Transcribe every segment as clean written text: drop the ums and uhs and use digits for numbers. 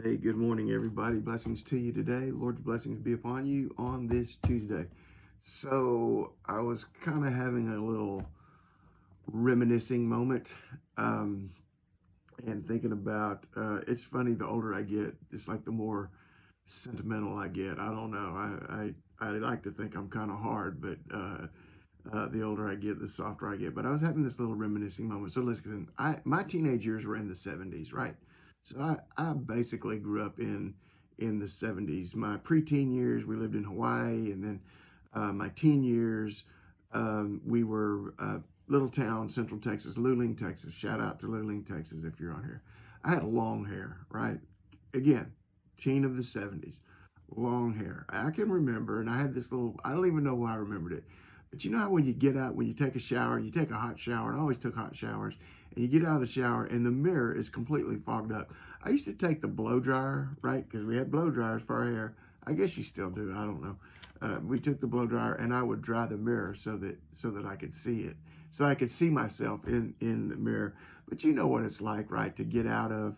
Hey, good morning, everybody. Blessings to you today. Lord's blessings be upon you on this Tuesday. So, I was kind of having a little reminiscing moment um, and thinking about it's funny, the older I get, it's like the more sentimental I get. I don't know. I like to think I'm kind of hard, but the older I get, the softer I get. But I was having this little reminiscing moment. So listen, my teenage years were in the '70s, right? So I basically grew up in the '70s. My preteen years, we lived in Hawaii, and then my teen years, we were little town, Central Texas, Luling, Texas. Shout out to Luling, Texas, if you're on here. I had long hair, right? Again, teen of the '70s, long hair. I can remember, and I had this little. I don't even know why I remembered it, but you know how when you get out, when you take a shower, you take a hot shower, and I always took hot showers, and you get out of the shower, and the mirror is completely fogged up. I used to take the blow dryer, right? Because we had blow dryers for our hair. I guess you still do. I don't know. We took the blow dryer, and I would dry the mirror so that I could see it, so I could see myself in the mirror. But you know what it's like, right? To get out of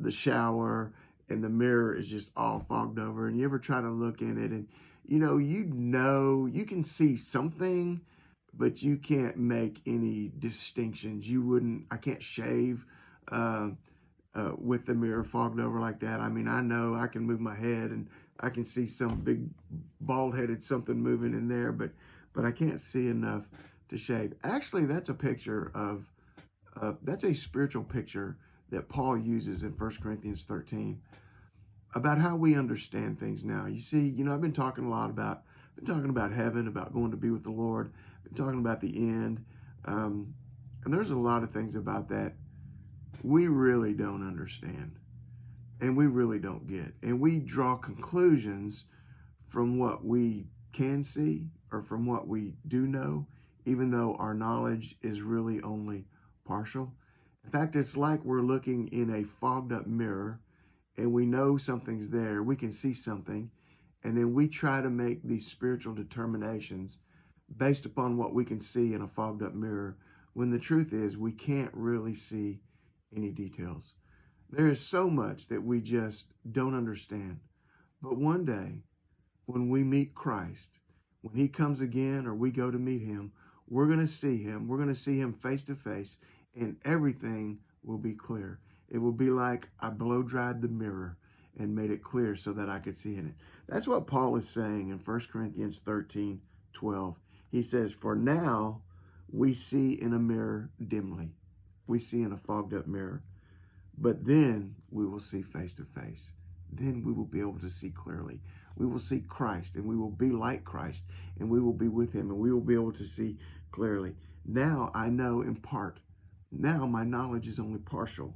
the shower and the mirror is just all fogged over, and you ever try to look in it, and you can see something, but you can't make any distinctions. You wouldn't. I can't shave uh, with the mirror fogged over like that. I mean, I know I can move my head and I can see some big bald-headed something moving in there, but I can't see enough to shave. Actually, that's a picture of that's a spiritual picture that Paul uses in 1 Corinthians 13 about how we understand things now. You see, I've been talking a lot about heaven, about going to be with the Lord, been talking about the end, and there's a lot of things about that we really don't understand and we really don't get, and we draw conclusions from what we can see or from what we do know, even though our knowledge is really only partial. In fact, it's like we're looking in a fogged up mirror and we know something's there, we can see something, and then we try to make these spiritual determinations based upon what we can see in a fogged up mirror, when the truth is we can't really see any details. There is so much that we just don't understand. But one day, when we meet Christ, when he comes again or we go to meet him, we're going to see him. We're going to see him face to face, and everything will be clear. It will be like I blow dried the mirror and made it clear so that I could see in it. That's what Paul is saying in 1 Corinthians 13:12. He says, "For now we see in a mirror dimly." We see in a fogged up mirror. But then we will see face to face. Then we will be able to see clearly. We will see Christ, and we will be like Christ, and we will be with him, and we will be able to see clearly. Now I know in part. Now my knowledge is only partial.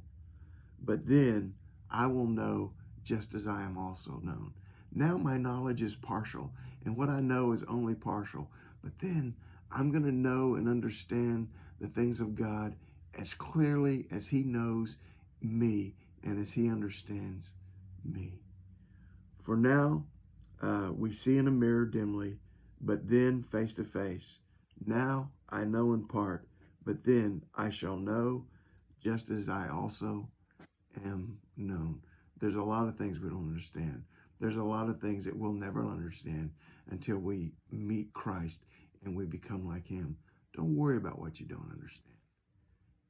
But then I will know just as I am also known. Now my knowledge is partial, and what I know is only partial. But then I'm going to know and understand the things of God as clearly as he knows me and as he understands me. For now, we see in a mirror dimly, but then face to face. Now I know in part, but then I shall know just as I also am known. There's a lot of things we don't understand. There's a lot of things that we'll never understand until we meet Christ and we become like him. Don't worry about what you don't understand.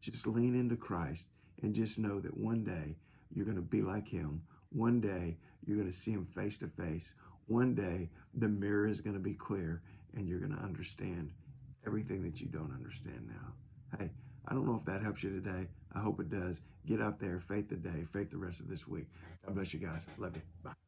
Just lean into Christ and just know that one day you're going to be like him. One day you're going to see him face to face. One day the mirror is going to be clear and you're going to understand everything that you don't understand now. Hey, I don't know if that helps you today. I hope it does. Get out there, faith today, faith the rest of this week. God bless you guys. Love you. Bye.